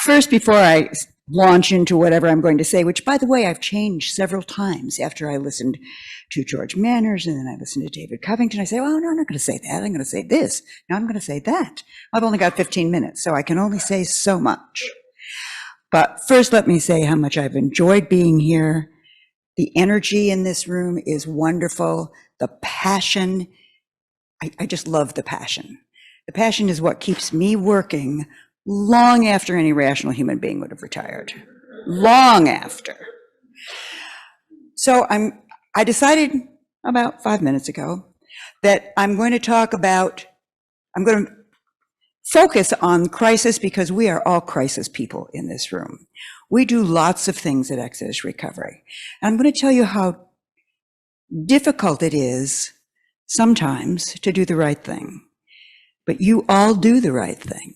First, before I launch into whatever I'm going to say, which, by the way, I've changed several times after I listened to George Manners and then I listened to David Covington, I say, oh, no, I'm not going to say that. I'm going to say this. Now I'm going to say that. I've only got 15 minutes, so I can only say so much. But first, let me say how much I've enjoyed being here. The energy in this room is wonderful. The passion, I just love the passion. The passion is what keeps me working long after any rational human being would have retired. Long after. So I decided about 5 minutes ago that I'm going to focus on crisis because we are all crisis people in this room. We do lots of things at Exodus Recovery. And I'm going to tell you how difficult it is sometimes to do the right thing. But you all do the right thing.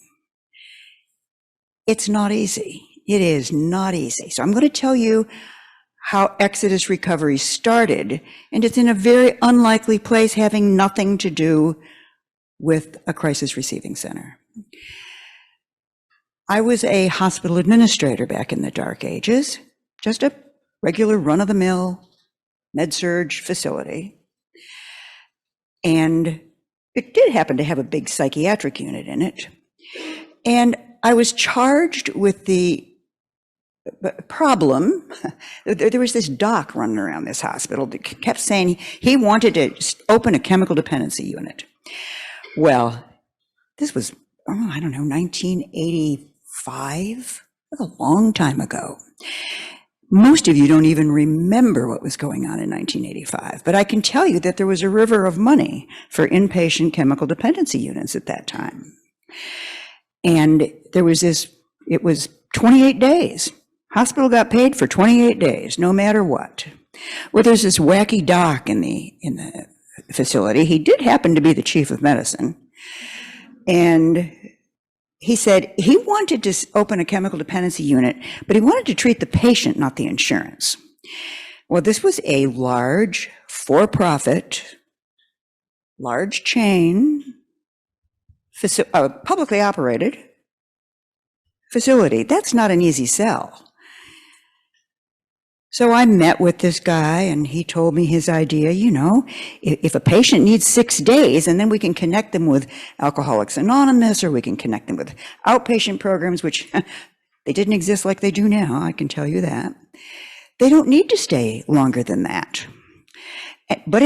It's not easy. It is not easy. So I'm going to tell you how Exodus Recovery started, and it's in a very unlikely place having nothing to do with a crisis receiving center. I was a hospital administrator back in the dark ages, just a regular run-of-the-mill med-surg facility. And it did happen to have a big psychiatric unit in it. And I was charged with the problem. There was this doc running around this hospital that kept saying he wanted to open a chemical dependency unit. Well, this was, I don't know, 1985, a long time ago. Most of you don't even remember what was going on in 1985, but I can tell you that there was a river of money for inpatient chemical dependency units at that time. And there was it was 28 days. Hospital got paid for 28 days, no matter what. Well, there's this wacky doc in the facility. He did happen to be the chief of medicine. And he said he wanted to open a chemical dependency unit, but he wanted to treat the patient, not the insurance. Well, this was a large, for-profit, large chain, publicly operated facility. That's not an easy sell. So I met with this guy and he told me his idea, if a patient needs 6 days and then we can connect them with Alcoholics Anonymous or we can connect them with outpatient programs, which they didn't exist like they do now, I can tell you that. They don't need to stay longer than that. But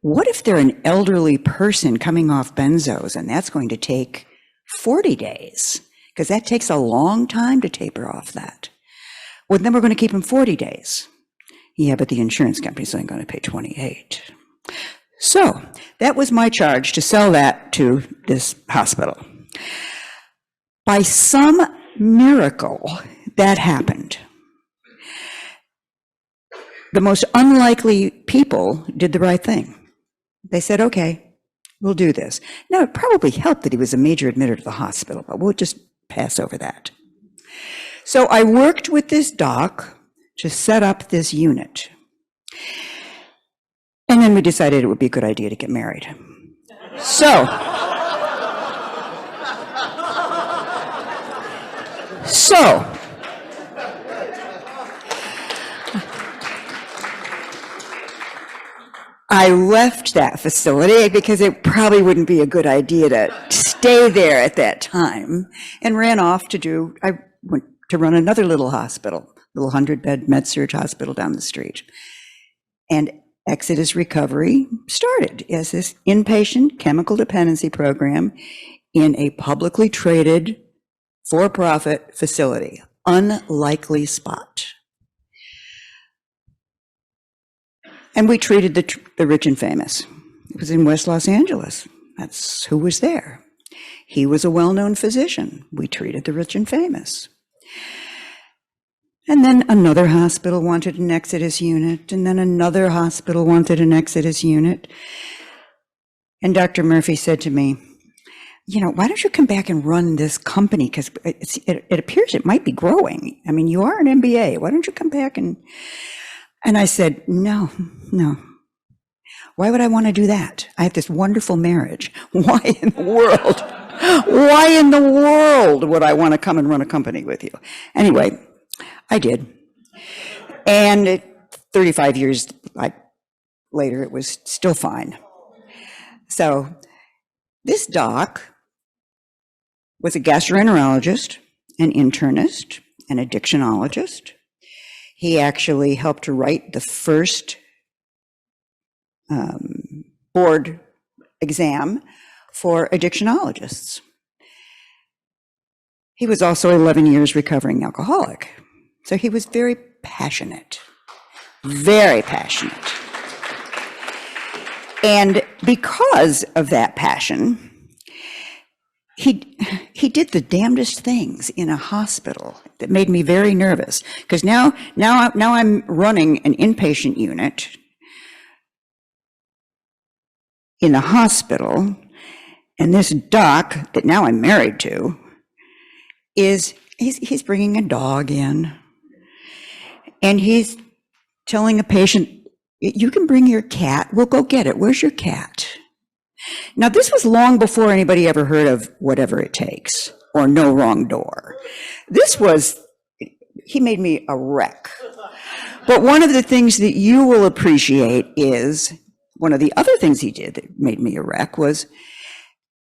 what if they're an elderly person coming off benzos and that's going to take 40 days? Because that takes a long time to taper off that. Well, then we're going to keep them 40 days. Yeah, but the insurance company's only going to pay 28. So that was my charge, to sell that to this hospital. By some miracle, that happened. The most unlikely people did the right thing. They said, okay, we'll do this. Now, it probably helped that he was a major admitter to the hospital, but we'll just pass over that. So I worked with this doc to set up this unit. And then we decided it would be a good idea to get married. So I left that facility because it probably wouldn't be a good idea to stay there at that time, and ran off I went to run another little hospital, little 100-bed med-surg hospital down the street. And Exodus Recovery started as this inpatient chemical dependency program in a publicly traded, for-profit facility. Unlikely spot. And we treated the rich and famous. It was in West Los Angeles. That's who was there. He was a well-known physician. We treated the rich and famous. And then another hospital wanted an Exodus unit, and then another hospital wanted an Exodus unit. And Dr. Murphy said to me, why don't you come back and run this company? Because it appears it might be growing. I mean, you are an MBA. Why don't you come back and I said, no. Why would I want to do that? I have this wonderful marriage. Why in the world Why in the world would I want to come and run a company with you? Anyway, I did. And 35 years later, it was still fine. So this doc was a gastroenterologist, an internist, an addictionologist. He actually helped to write the first board exam for addictionologists. He was also 11 years recovering alcoholic. So he was very passionate, very passionate. And because of that passion, he did the damnedest things in a hospital that made me very nervous. Because now I'm running an inpatient unit in the hospital, and this doc that now I'm married to he's bringing a dog in, and he's telling a patient, "You can bring your cat. We'll go get it. Where's your cat?" Now, this was long before anybody ever heard of Whatever It Takes or No Wrong Door. He made me a wreck. But one of the things that you will appreciate is, one of the other things he did that made me a wreck was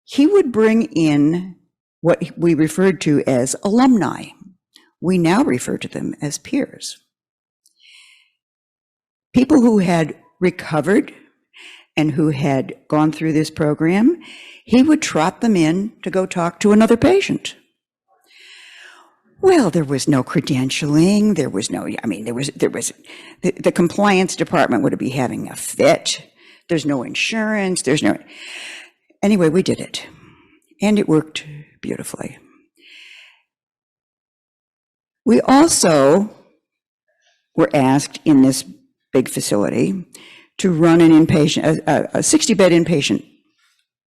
he would bring in what we referred to as alumni. We now refer to them as peers. People who had recovered and who had gone through this program, he would trot them in to go talk to another patient. Well, there was no credentialing. There was the compliance department would be having a fit. There's no insurance. Anyway, we did it. And it worked beautifully. We also were asked in this big facility to run an inpatient, a 60-bed inpatient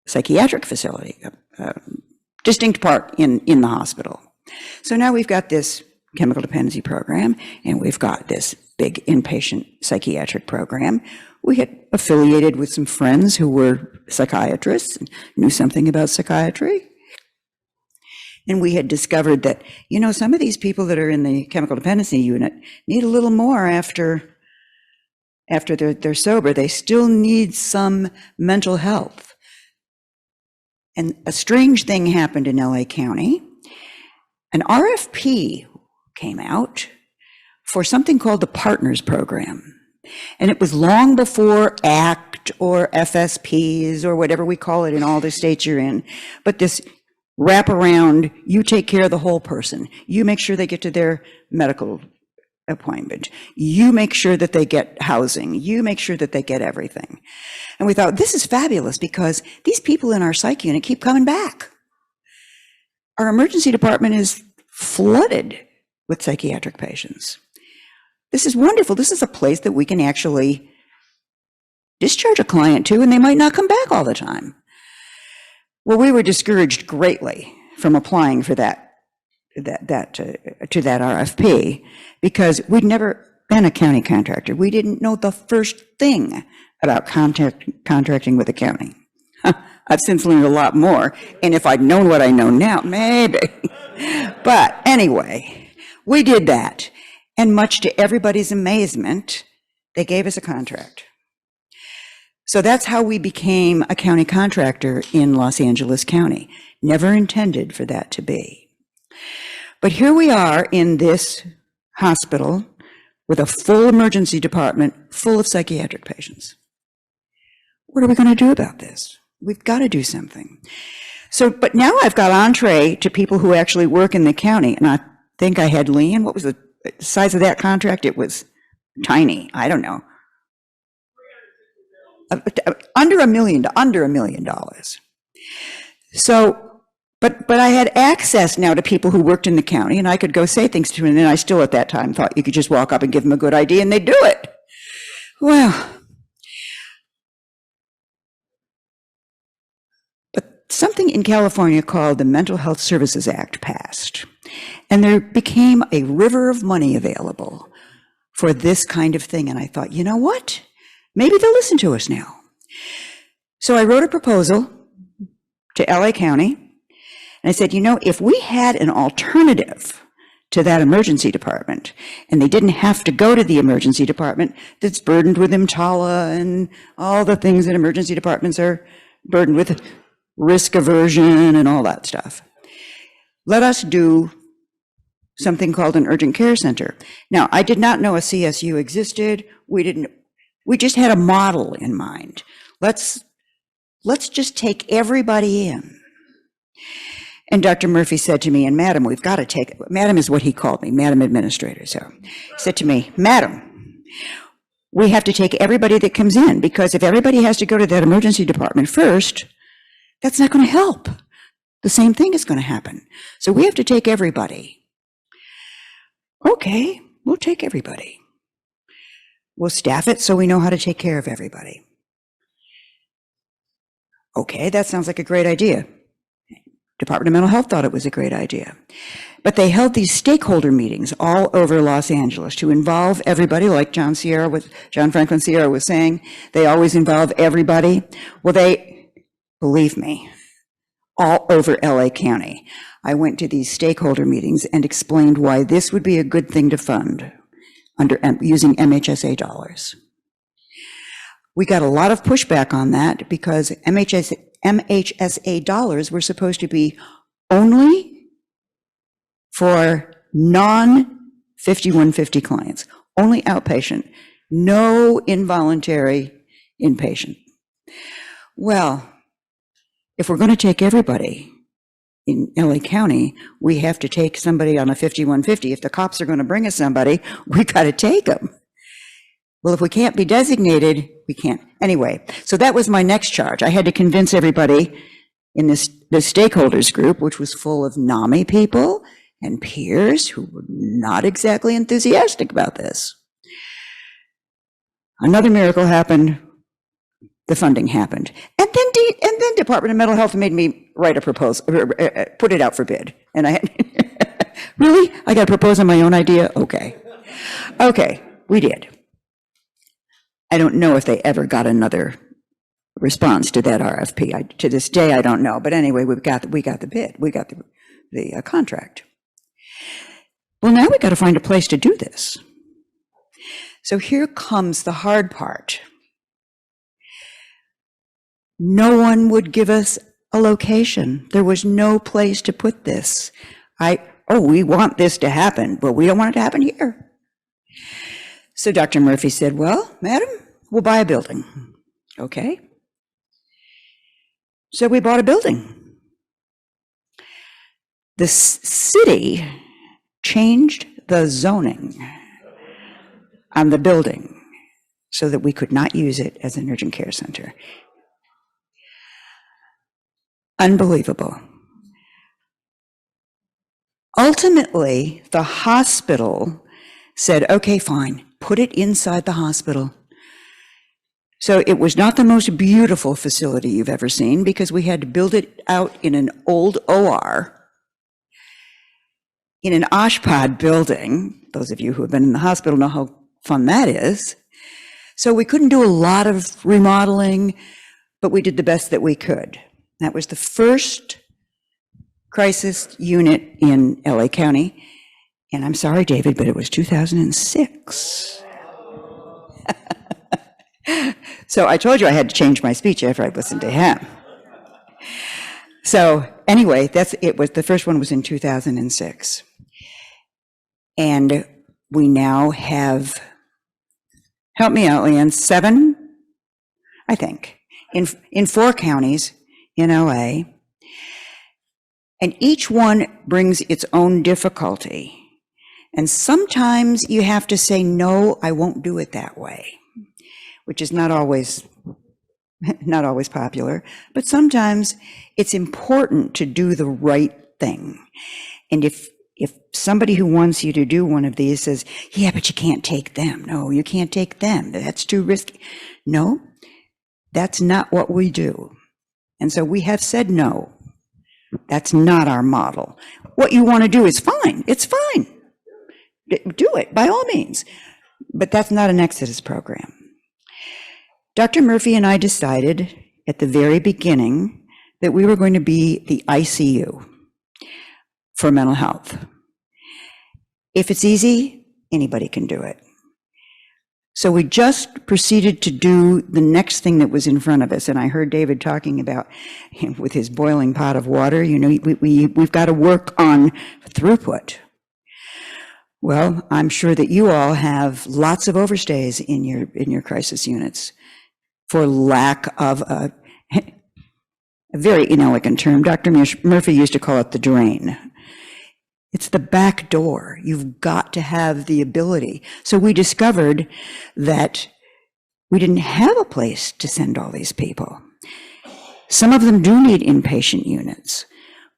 psychiatric facility, a distinct part in the hospital. So now we've got this chemical dependency program, and we've got this big inpatient psychiatric program. We had affiliated with some friends who were psychiatrists and knew something about psychiatry. And we had discovered that, some of these people that are in the chemical dependency unit need a little more after they're sober. They still need some mental health. And a strange thing happened in LA County. An RFP came out for something called the Partners Program. And it was long before ACT or FSPs or whatever we call it in all the states you're in. But this wraparound, you take care of the whole person. You make sure they get to their medical appointment. You make sure that they get housing. You make sure that they get everything. And we thought, this is fabulous because these people in our psych unit keep coming back. Our emergency department is flooded with psychiatric patients. This is wonderful. This is a place that we can actually discharge a client to, and they might not come back all the time. Well, we were discouraged greatly from applying for that RFP because we'd never been a county contractor. We didn't know the first thing about contracting with the county. I've since learned a lot more, and if I'd known what I know now, maybe. But anyway, we did that, and much to everybody's amazement, they gave us a contract. So that's how we became a county contractor in Los Angeles County. Never intended for that to be. But here we are in this hospital with a full emergency department full of psychiatric patients. What are we going to do about this? We've got to do something. So, but now I've got entree to people who actually work in the county, and I think I had Leanne. What was the size of that contract? It was tiny. I don't know. Under $1 million. So, but I had access now to people who worked in the county, and I could go say things to them, and then I still at that time thought you could just walk up and give them a good idea, and they'd do it. Well, but something in California called the Mental Health Services Act passed, and there became a river of money available for this kind of thing, and I thought, you know what? Maybe they'll listen to us now. So I wrote a proposal to LA County And I said, you know, if we had an alternative to that emergency department, and they didn't have to go to the emergency department that's burdened with EMTALA and all the things that emergency departments are burdened with, risk aversion and all that stuff. Let us do something called an urgent care center. Now, I did not know a CSU existed. We just had a model in mind. Let's just take everybody in. And Dr. Murphy said to me, and Madam, we've got to take, Madam is what he called me, Madam Administrator. So he said to me, Madam, we have to take everybody that comes in, because if everybody has to go to that emergency department first, that's not going to help. The same thing is going to happen. So we have to take everybody. Okay, we'll take everybody. We'll staff it so we know how to take care of everybody. Okay, that sounds like a great idea. Department of Mental Health thought it was a great idea. But they held these stakeholder meetings all over Los Angeles to involve everybody, like John Franklin Sierra was saying. They always involve everybody. Well, believe me, all over LA County. I went to these stakeholder meetings and explained why this would be a good thing to fund using MHSA dollars. We got a lot of pushback on that because MHSA dollars were supposed to be only for non-5150 clients, only outpatient, no involuntary inpatient. Well, if we're going to take everybody in LA County, we have to take somebody on a 5150. If the cops are going to bring us somebody, we got to take them. Well, if we can't be designated, we can't. Anyway, so that was my next charge. I had to convince everybody in the stakeholders group, which was full of NAMI people and peers who were not exactly enthusiastic about this. Another miracle happened. The funding happened. And then Department of Mental Health made me write a proposal, put it out for bid. And I had, really? I got to propose on my own idea? Okay. Okay, we did. I don't know if they ever got another response to that RFP. To this day, I don't know. But anyway, we got the bid. We got the contract. Well, now we got to find a place to do this. So here comes the hard part. No one would give us a location. There was no place to put this. We want this to happen, but we don't want it to happen here. So Dr. Murphy said, well, madam, we'll buy a building. Okay. So we bought a building. The city changed the zoning on the building so that we could not use it as an urgent care center. Unbelievable. Ultimately, the hospital said, okay, fine, put it inside the hospital. So it was not the most beautiful facility you've ever seen because we had to build it out in an old OR, in an Oshpod building. Those of you who have been in the hospital know how fun that is. So we couldn't do a lot of remodeling, but we did the best that we could. That was the first crisis unit in LA County. And I'm sorry, David, but it was 2006. So I told you I had to change my speech after I listened to him. So anyway, the first one was in 2006. And we now have, help me out, Leanne, 7, I think, in 4 counties in LA. And each one brings its own difficulty. And sometimes you have to say, no, I won't do it that way, which is not always popular, but sometimes it's important to do the right thing. And if somebody who wants you to do one of these says, yeah, but you can't take them. No, you can't take them. That's too risky. No, that's not what we do. And so we have said no. That's not our model. What you want to do is fine. It's fine. Do it, by all means. But that's not an Exodus program. Dr. Murphy and I decided at the very beginning that we were going to be the ICU. for mental health. If it's easy, anybody can do it. So we just proceeded to do the next thing that was in front of us. And I heard David talking about with his boiling pot of water, you know, we've got to work on throughput. Well, I'm sure that you all have lots of overstays in your crisis units for lack of a very inelegant term. Dr. Murphy used to call it the drain. It's the back door. You've got to have the ability. So we discovered that we didn't have a place to send all these people. Some of them do need inpatient units,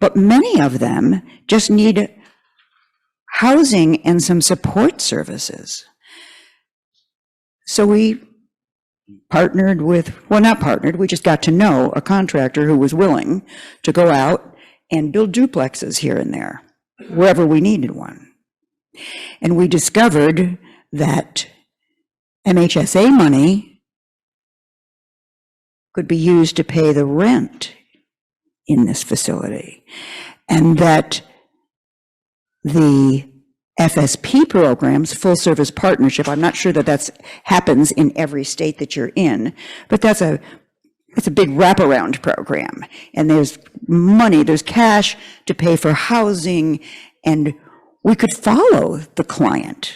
but many of them just need housing and some support services. So we partnered with, well, not partnered, we just got to know a contractor who was willing to go out and build duplexes here and there, wherever we needed one. And we discovered that MHSA money could be used to pay the rent in this facility, and that the FSP programs, full service partnership, I'm not sure that that happens in every state that you're in, but it's a big wraparound program. And there's money, there's cash to pay for housing, and we could follow the client.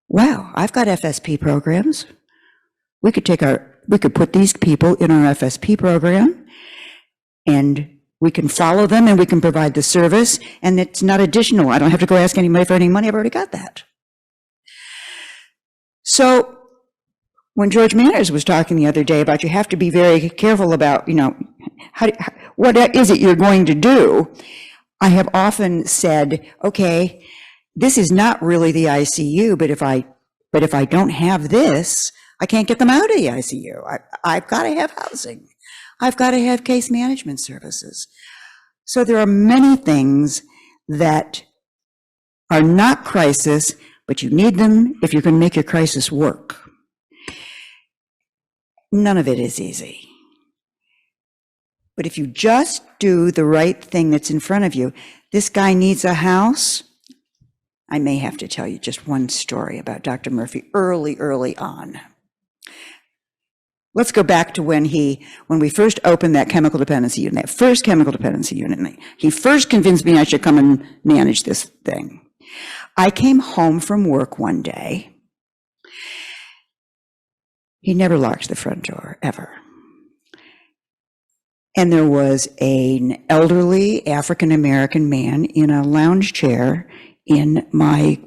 Wow, I've got FSP programs. We could put these people in our FSP program, and we can follow them and we can provide the service, and it's not additional. I don't have to go ask anybody for any money. I've already got that. So when George Manners was talking the other day about you have to be very careful about, you know, what is it you're going to do? I have often said, okay, this is not really the ICU, but if I don't have this, I can't get them out of the ICU. I've got to have housing. I've got to have case management services. So there are many things that are not crisis, but you need them if you're going to make your crisis work. None of it is easy. But if you just do the right thing that's in front of you, this guy needs a house. I may have to tell you just one story about Dr. Murphy early on. Let's go back to when we first opened that chemical dependency unit, that first chemical dependency unit. He first convinced me I should come and manage this thing. I came home from work one day. He never locked the front door, ever. And there was an elderly African-American man in a lounge chair in my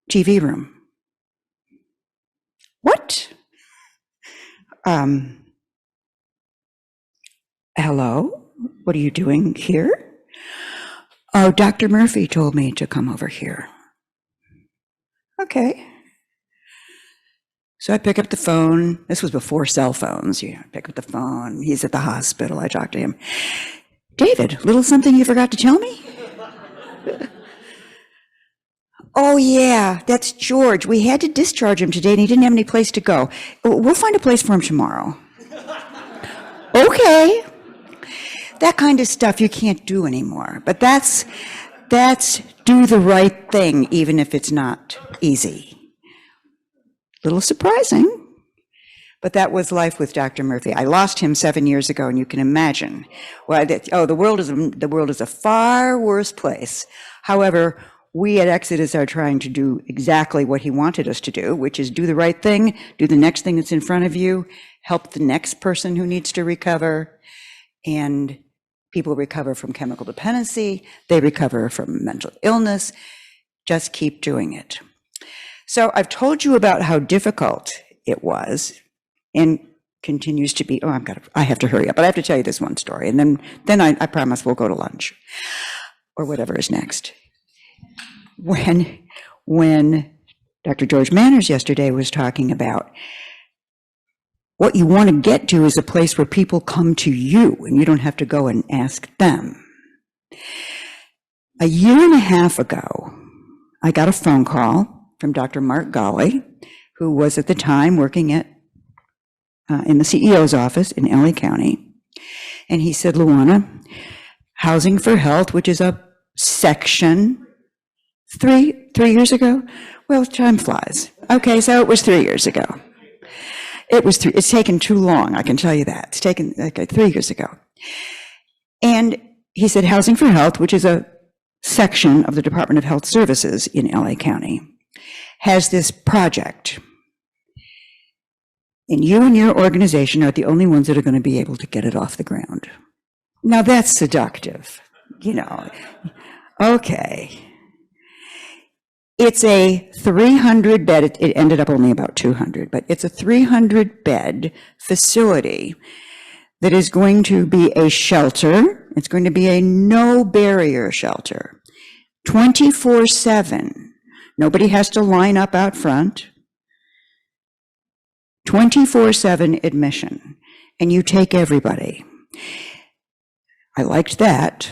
TV room. What? Hello? What are you doing here? Oh, Dr. Murphy told me to come over here. Okay. So I pick up the phone. This was before cell phones. You know, I pick up the phone. He's at the hospital. I talk to him. David, little something you forgot to tell me? Oh, yeah, that's George. We had to discharge him today, and he didn't have any place to go. We'll find a place for him tomorrow. Okay. That kind of stuff you can't do anymore. But that's do the right thing, even if it's not easy. Little surprising, but that was life with Dr. Murphy. I lost him 7 years ago, and you can imagine. Well, the world is a far worse place. However, we at Exodus are trying to do exactly what he wanted us to do, which is do the right thing, do the next thing that's in front of you, help the next person who needs to recover, and people recover from chemical dependency, they recover from mental illness. Just keep doing it. So I've told you about how difficult it was and continues to be. Oh, I have to hurry up, but I have to tell you this one story, and then I promise we'll go to lunch or whatever is next. When Dr. George Manners yesterday was talking about what you want to get to is a place where people come to you and you don't have to go and ask them. A year and a half ago, I got a phone call from Dr. Mark Golly, who was at the time working in the CEO's office in LA County. And he said, Luana, Housing for Health, which is a section. Three years ago? Well, time flies. Okay, so it was 3 years ago. It's taken too long, I can tell you that. It's taken 3 years ago. And he said Housing for Health, which is a section of the Department of Health Services in LA County, has this project. And you and your organization are the only ones that are going to be able to get it off the ground. Now that's seductive, you know. Okay. It's a 300 bed, it ended up only about 200, but it's a 300 bed facility that is going to be a shelter. It's going to be a no barrier shelter, 24/7. Nobody has to line up out front. 24/7 admission, and you take everybody. I liked that.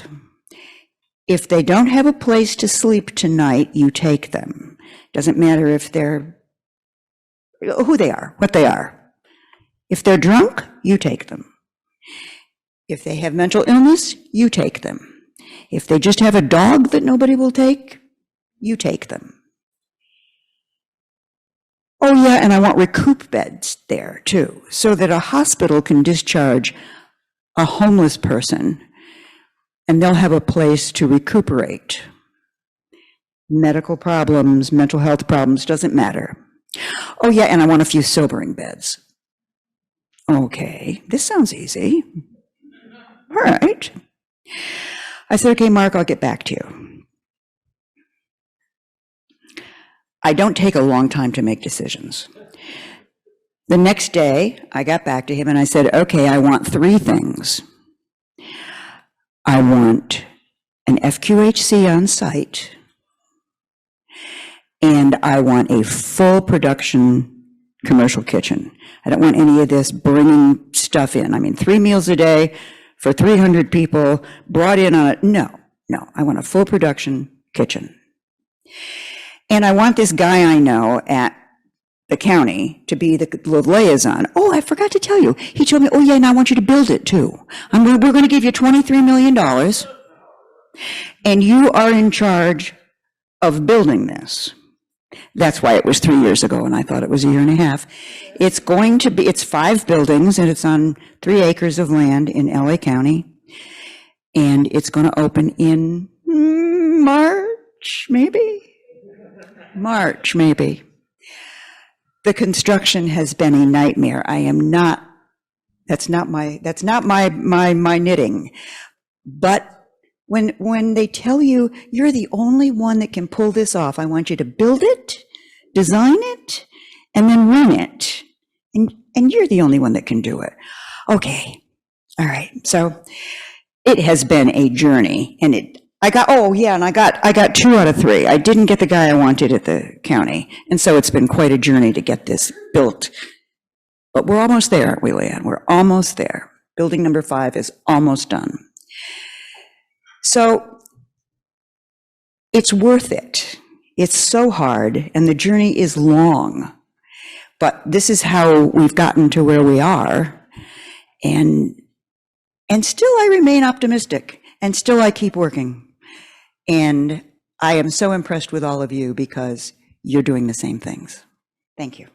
If they don't have a place to sleep tonight, you take them. Doesn't matter if they're, who they are, what they are. If they're drunk, you take them. If they have mental illness, you take them. If they just have a dog that nobody will take, you take them. Oh yeah, and I want recoup beds there too, so that a hospital can discharge a homeless person and they'll have a place to recuperate. Medical problems, mental health problems, doesn't matter. Oh yeah, and I want a few sobering beds. Okay, this sounds easy. All right. I said, okay, Mark, I'll get back to you. I don't take a long time to make decisions. The next day, I got back to him and I said, okay, I want 3 things. I want an FQHC on site, and I want a full production commercial kitchen. I don't want any of this bringing stuff in. I mean, 3 meals a day for 300 people brought in on it. No, I want a full production kitchen. And I want this guy I know at the county to be the liaison. Oh, I forgot to tell you. He told me, oh yeah, and I want you to build it too. We're going to give you $23 million, and you are in charge of building this. That's why it was 3 years ago, and I thought it was a year and a half. It's going to be, it's 5 buildings, and it's on 3 acres of land in LA County, and it's going to open in March, maybe? March, maybe. The construction has been a nightmare. I am not, that's not my knitting. But when they tell you, you're the only one that can pull this off, I want you to build it, design it, and then run it. And you're the only one that can do it. Okay, all right. So it has been a journey, and I got 2 out of 3. I didn't get the guy I wanted at the county, and so it's been quite a journey to get this built. But we're almost there, aren't we, Leanne? We're almost there. Building number 5 is almost done. So it's worth it. It's so hard, and the journey is long. But this is how we've gotten to where we are, and still I remain optimistic, and still I keep working. And I am so impressed with all of you because you're doing the same things. Thank you.